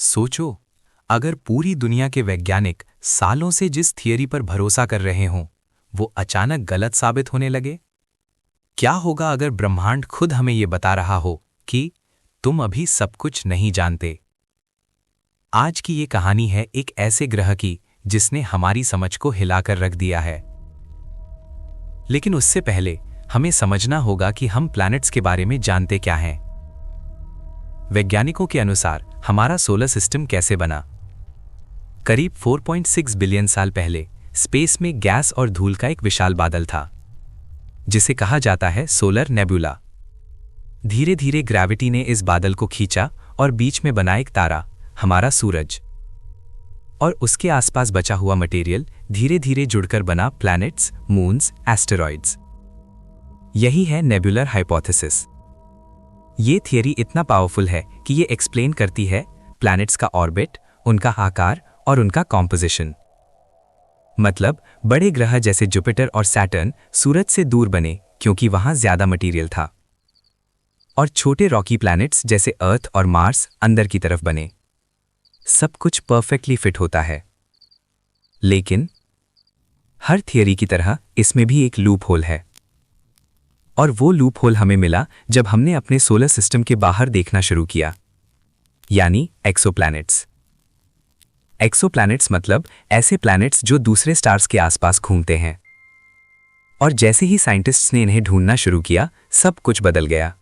सोचो, अगर पूरी दुनिया के वैज्ञानिक सालों से जिस थियरी पर भरोसा कर रहे हों, वो अचानक गलत साबित होने लगे। क्या होगा अगर ब्रह्मांड खुद हमें ये बता रहा हो कि तुम अभी सब कुछ नहीं जानते। आज की ये कहानी है एक ऐसे ग्रह की जिसने हमारी समझ को हिलाकर रख दिया है। लेकिन उससे पहले हमें समझना होगा कि हम प्लैनेट्स के बारे में जानते क्या हैं। वैज्ञानिकों के अनुसार हमारा सोलर सिस्टम कैसे बना। करीब 4.6 बिलियन साल पहले स्पेस में गैस और धूल का एक विशाल बादल था, जिसे कहा जाता है सोलर नेबुला। धीरे धीरे ग्रेविटी ने इस बादल को खींचा और बीच में बना एक तारा, हमारा सूरज, और उसके आसपास बचा हुआ मटेरियल धीरे धीरे जुड़कर बना प्लैनेट्स, मून्स, एस्टेरॉइड्स। यही है नेबुलर हाइपोथेसिस। ये थियरी इतना पावरफुल है कि ये एक्सप्लेन करती है प्लैनेट्स का ऑर्बिट, उनका आकार और उनका कॉम्पोजिशन। मतलब बड़े ग्रह जैसे जुपिटर और सैटर्न सूरज से दूर बने क्योंकि वहां ज्यादा मटेरियल था, और छोटे रॉकी प्लैनेट्स जैसे अर्थ और मार्स अंदर की तरफ बने। सब कुछ परफेक्टली फिट होता है। लेकिन हर थियरी की तरह इसमें भी एक लूप होल है, और वो लूप होल हमें मिला जब हमने अपने सोलर सिस्टम के बाहर देखना शुरू किया, यानी एक्सोप्लैनेट्स। एक्सोप्लैनेट्स मतलब ऐसे प्लैनेट्स जो दूसरे स्टार्स के आसपास घूमते हैं। और जैसे ही साइंटिस्ट्स ने इन्हें ढूंढना शुरू किया, सब कुछ बदल गया।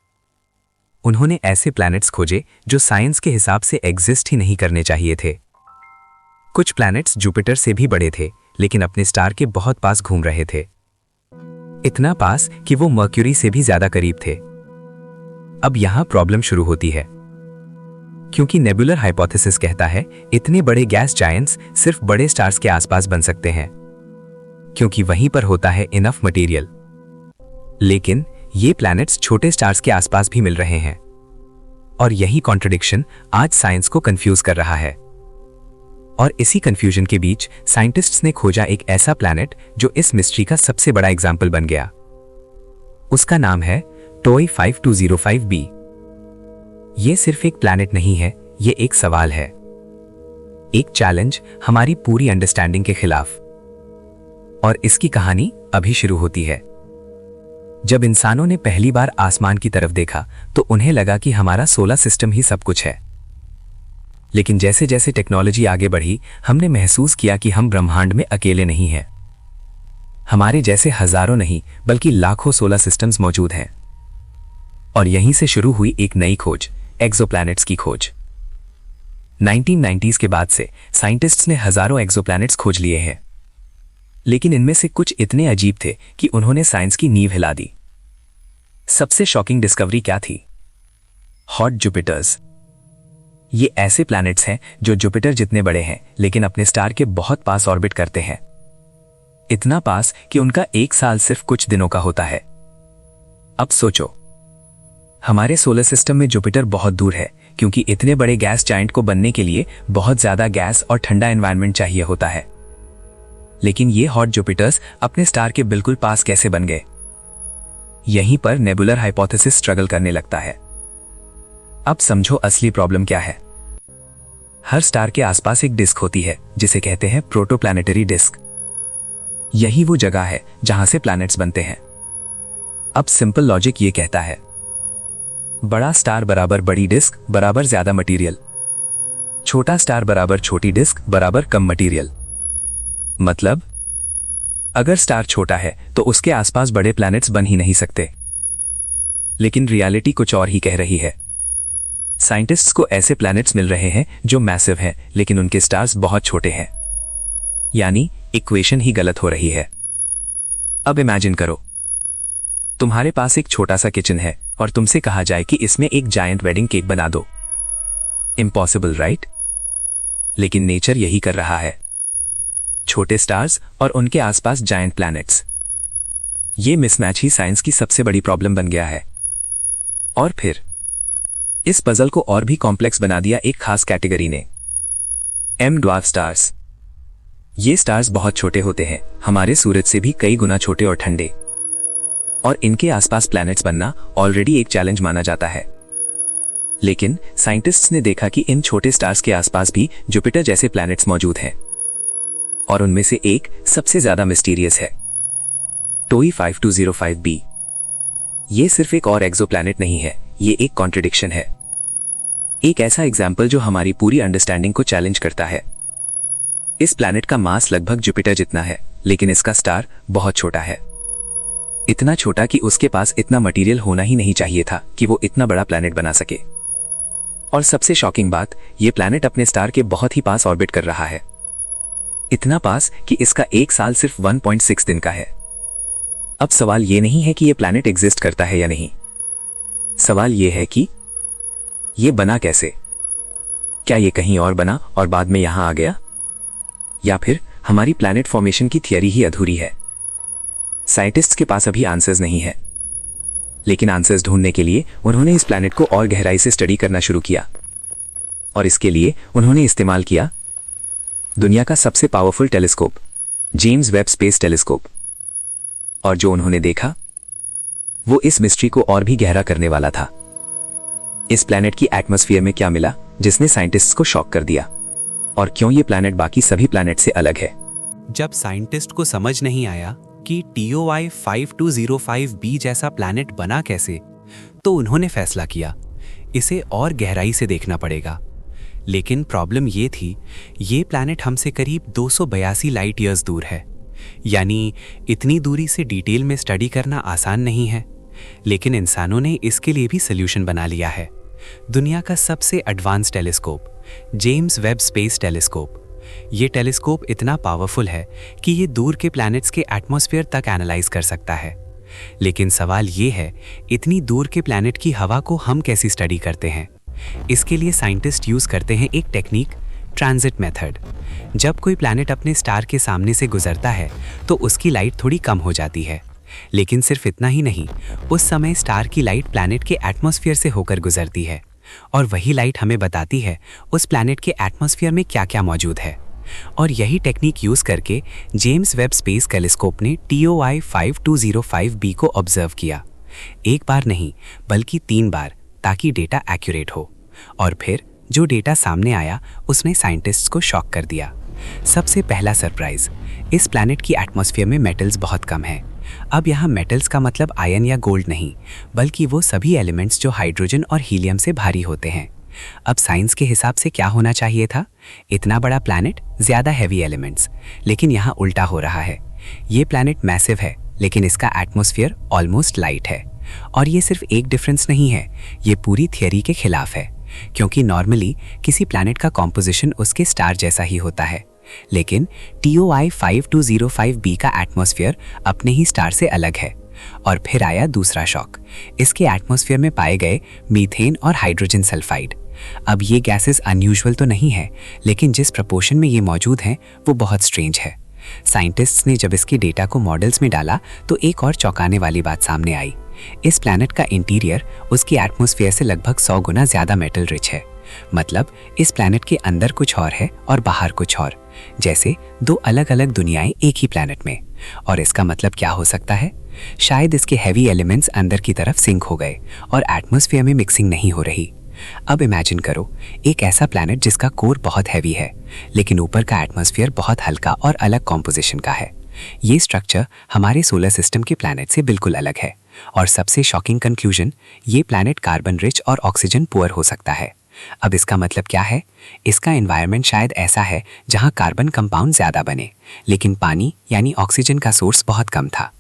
उन्होंने ऐसे प्लैनेट्स खोजे जो साइंस के हिसाब से एग्जिस्ट ही नहीं करने चाहिए थे। कुछ प्लैनेट्स जुपिटर से भी बड़े थे, लेकिन अपने स्टार के बहुत पास घूम रहे थे, इतना पास कि वो मर्क्यूरी से भी ज्यादा करीब थे। अब यहां प्रॉब्लम शुरू होती है, क्योंकि नेबुलर हाइपोथेसिस कहता है इतने बड़े गैस जायंट्स सिर्फ बड़े स्टार्स के आसपास बन सकते हैं, क्योंकि वहीं पर होता है इनफ मटेरियल। लेकिन ये प्लैनेट्स छोटे स्टार्स के आसपास भी मिल रहे हैं, और यही कॉन्ट्रडिक्शन आज साइंस को कंफ्यूज कर रहा है। और इसी कंफ्यूजन के बीच साइंटिस्ट्स ने खोजा एक ऐसा प्लैनेट जो इस मिस्ट्री का सबसे बड़ा एग्जाम्पल बन गया। उसका नाम है टॉय 5205b। ये सिर्फ एक प्लैनेट नहीं है, ये एक सवाल है, एक चैलेंज हमारी पूरी अंडरस्टैंडिंग के खिलाफ। और इसकी कहानी अभी शुरू होती है। जब इंसानों ने पहली बार आसमान की तरफ देखा तो उन्हें लगा कि हमारा सोलर सिस्टम ही सब कुछ है। लेकिन जैसे जैसे टेक्नोलॉजी आगे बढ़ी, हमने महसूस किया कि हम ब्रह्मांड में अकेले नहीं हैं। हमारे जैसे हजारों नहीं बल्कि लाखों सोलर सिस्टम्स मौजूद हैं। और यहीं से शुरू हुई एक नई खोज, एक्सोप्लैनेट्स की खोज। 1990s के बाद से साइंटिस्ट्स ने हजारों एक्सोप्लैनेट्स खोज लिए हैं, लेकिन इनमें से कुछ इतने अजीब थे कि उन्होंने साइंस की नींव हिला दी। सबसे शॉकिंग डिस्कवरी क्या थी? Hot Jupiter's. ये ऐसे प्लैनेट्स हैं जो जुपिटर जितने बड़े हैं, लेकिन अपने स्टार के बहुत पास ऑर्बिट करते हैं। इतना पास कि उनका एक साल सिर्फ कुछ दिनों का होता है। अब सोचो, हमारे सोलर सिस्टम में जुपिटर बहुत दूर है, क्योंकि इतने बड़े गैस जायंट को बनने के लिए बहुत ज्यादा गैस और ठंडा एनवायरनमेंट चाहिए होता है। लेकिन ये हॉट जुपिटर्स अपने स्टार के बिल्कुल पास कैसे बन गए? यहीं पर नेबुलर हाइपोथेसिस स्ट्रगल करने लगता है। अब समझो असली प्रॉब्लम क्या है। हर स्टार के आसपास एक डिस्क होती है जिसे कहते हैं प्रोटोप्लैनेटरी डिस्क। यही वो जगह है जहां से प्लैनेट्स बनते हैं। अब सिंपल लॉजिक ये कहता है, बड़ा स्टार बराबर बड़ी डिस्क बराबर ज्यादा मटेरियल, छोटा स्टार बराबर छोटी डिस्क बराबर कम मटेरियल। मतलब अगर स्टार छोटा है तो उसके आसपास बड़े प्लैनेट्स बन ही नहीं सकते। लेकिन रियलिटी कुछ और ही कह रही है। साइंटिस्ट्स को ऐसे प्लैनेट्स मिल रहे हैं जो मैसिव हैं, लेकिन उनके स्टार्स बहुत छोटे हैं। यानी इक्वेशन ही गलत हो रही है। अब इमेजिन करो, तुम्हारे पास एक छोटा सा किचन है और तुमसे कहा जाए कि इसमें एक जायंट वेडिंग केक बना दो। Impossible, right? लेकिन नेचर यही कर रहा है। छोटे स्टार्स और उनके आसपास जायंट प्लैनेट्स। ये मिसमैच ही साइंस की सबसे बड़ी प्रॉब्लम बन गया है। और फिर इस पजल को और भी कॉम्प्लेक्स बना दिया एक खास कैटेगरी ने, एम ड्वार्फ स्टार्स। ये स्टार्स बहुत छोटे होते हैं, हमारे सूरज से भी कई गुना छोटे और ठंडे, और इनके आसपास प्लैनेट्स बनना ऑलरेडी एक चैलेंज माना जाता है। लेकिन साइंटिस्ट्स ने देखा कि इन छोटे स्टार्स के आसपास भी जुपिटर जैसे प्लैनेट्स मौजूद हैं, और उनमें से एक सबसे ज्यादा मिस्टीरियस है, टोई 5205b। ये सिर्फ एक और एक्सोप्लैनेट नहीं है, ये एक कॉन्ट्रडिक्शन है, एक ऐसा एग्जाम्पल जो हमारी पूरी अंडरस्टैंडिंग को चैलेंज करता है। इस प्लैनेट का मास लगभग जुपिटर जितना है, लेकिन इसका स्टार बहुत छोटा है, इतना छोटा कि उसके पास इतना मटेरियल होना ही नहीं चाहिए था कि वो इतना बड़ा प्लैनेट बना सके। और सबसे शॉकिंग बात, ये प्लैनेट अपने स्टार के बहुत ही पास ऑर्बिट कर रहा है, इतना पास कि इसका एक साल सिर्फ 1.6 दिन का है। अब सवाल ये नहीं है कि ये प्लैनेट एग्जिस्ट करता है या नहीं, सवाल ये है कि ये बना कैसे? क्या ये कहीं और बना और बाद में यहां आ गया, या फिर हमारी प्लैनेट फॉर्मेशन की थियरी ही अधूरी है? साइंटिस्ट्स के पास अभी आंसर्स नहीं है, लेकिन आंसर्स ढूंढने के लिए उन्होंने इस प्लैनेट को और गहराई से स्टडी करना शुरू किया, और इसके लिए उन्होंने इस्तेमाल किया दुनिया का सबसे powerful telescope, James Webb space telescope. और जो उन्होंने देखा वो इस मिस्ट्री को और भी गहरा करने वाला था। इस प्लैनेट की एटमॉस्फेयर में क्या मिला जिसने साइंटिस्ट्स को शॉक कर दिया, और क्यों ये प्लैनेट बाकी सभी प्लैनेट से अलग है? जब साइंटिस्ट को समझ नहीं आया कि TOI 5205b जैसा प्लैनेट बना कैसे, तो उन्होंने फैसला किया इसे और गहराई से देखना पड़ेगा। लेकिन प्रॉब्लम ये थी, ये प्लैनेट हमसे करीब 282 लाइट ईयर्स दूर है, यानी इतनी दूरी से डिटेल में स्टडी करना आसान नहीं है। लेकिन इंसानों ने इसके लिए भी सोल्यूशन बना लिया है, दुनिया का सबसे advance telescope, James Webb space telescope. ये टेलीस्कोप इतना पावरफुल है कि ये दूर के प्लैनेट्स के एटमॉस्फेयर तक एनालाइज कर सकता है। लेकिन सवाल ये है, इतनी दूर के प्लैनेट की हवा को हम कैसे स्टडी करते हैं? इसके लिए साइंटिस्ट यूज करते हैं एक टेक्निक, ट्रांजिट मेथड। जब कोई प्लैनेट अपने स्टार के सामने से गुजरता है तो उसकी लाइट थोड़ी कम हो जाती है, लेकिन सिर्फ इतना ही नहीं, उस समय स्टार की लाइट प्लैनेट के एटमॉस्फेयर से होकर गुजरती है, और वही लाइट हमें बताती है उस प्लैनेट के एटमॉस्फेयर में क्या क्या मौजूद है। और यही टेक्निक यूज करके जेम्स वेब स्पेस टेलीस्कोप ने TOI 5205b को ऑब्जर्व किया, एक बार नहीं बल्कि 3 बार, ताकि डेटा एक्यूरेट हो। और फिर जो डेटा सामने आया उसने साइंटिस्ट्स को शॉक कर दिया। सबसे पहला सरप्राइज, इस प्लैनेट की एटमॉस्फेयर में मेटल्स बहुत कम हैं। अब यहाँ मेटल्स का मतलब आयन या गोल्ड नहीं, बल्कि वो सभी एलिमेंट्स जो हाइड्रोजन और हीलियम से भारी होते हैं। अब साइंस के हिसाब से क्या होना चाहिए था? इतना बड़ा प्लैनेट, ज्यादा हैवी एलिमेंट्स, लेकिन यहाँ उल्टा हो रहा है। ये प्लैनेट मैसिव है, लेकिन इसका एटमॉस्फेयर ऑलमोस्ट लाइट है। और ये सिर्फ एक डिफरेंस नहीं है, ये पूरी थियरी के खिलाफ है, क्योंकि नॉर्मली किसी प्लैनेट का कॉम्पोजिशन उसके स्टार जैसा ही होता है, लेकिन TOI 5205b का एटमॉस्फेयर अपने ही स्टार से अलग है। और फिर आया दूसरा शॉक, इसके एटमॉस्फेयर में पाए गए मीथेन और हाइड्रोजन सल्फाइड। अब ये गैसेस अनयूजुअल तो नहीं है, लेकिन जिस प्रपोर्शन में ये मौजूद हैं वो बहुत स्ट्रेंज है। साइंटिस्ट्स ने जब इसके डेटा को मॉडल्स में डाला तो एक और चौंकाने वाली बात सामने आई। इस प्लैनेट का इंटीरियर उसकी एटमॉस्फेयर से लगभग 100 गुना ज्यादा मेटल रिच है। मतलब इस प्लैनेट के अंदर कुछ और है और बाहर कुछ और, जैसे 2 अलग अलग दुनियाएं एक ही प्लैनेट में। और इसका मतलब क्या हो सकता है? शायद इसके हैवी एलिमेंट्स अंदर की तरफ सिंक हो गए और एटमॉस्फेयर में मिक्सिंग नहीं हो रही। अब इमेजिन करो एक ऐसा प्लैनेट जिसका कोर बहुत हैवी है, लेकिन ऊपर का एटमॉस्फेयर बहुत हल्का और अलग कॉम्पोजिशन का है। ये स्ट्रक्चर हमारे सोलर सिस्टम के प्लैनेट से बिल्कुल अलग है। और सबसे शॉकिंग कंक्लूजन, ये प्लैनेट कार्बन रिच और ऑक्सीजन पुअर हो सकता है। अब इसका मतलब क्या है? इसका एनवायरनमेंट शायद ऐसा है जहां कार्बन कंपाउंड ज्यादा बने, लेकिन पानी यानी ऑक्सीजन का सोर्स बहुत कम था।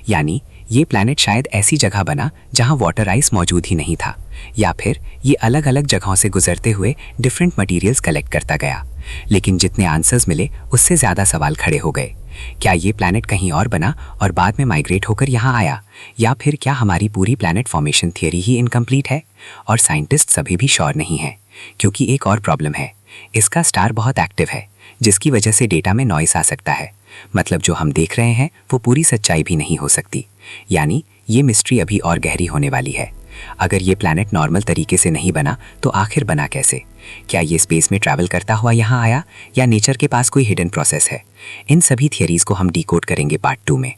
यानी ये प्लैनेट शायद ऐसी जगह बना जहां वाटर आइस मौजूद ही नहीं था, या फिर ये अलग अलग जगहों से गुजरते हुए डिफरेंट मटेरियल्स कलेक्ट करता गया। लेकिन जितने आंसर्स मिले उससे ज्यादा सवाल खड़े हो गए। क्या ये प्लैनेट कहीं और बना और बाद में माइग्रेट होकर यहाँ आया, या फिर क्या हमारी पूरी प्लैनेट फॉर्मेशन थियरी ही इनकम्प्लीट है? और साइंटिस्ट अभी भी श्योर नहीं है, क्योंकि एक और प्रॉब्लम है, इसका स्टार बहुत एक्टिव है, जिसकी वजह से डेटा में नॉइस आ सकता है। मतलब जो हम देख रहे हैं वो पूरी सच्चाई भी नहीं हो सकती। यानी ये मिस्ट्री अभी और गहरी होने वाली है। अगर ये प्लैनेट नॉर्मल तरीके से नहीं बना तो आखिर बना कैसे? क्या ये स्पेस में ट्रैवल करता हुआ यहाँ आया, या नेचर के पास कोई हिडन प्रोसेस है? इन सभी थियरीज को हम डिकोड करेंगे पार्ट 2 में।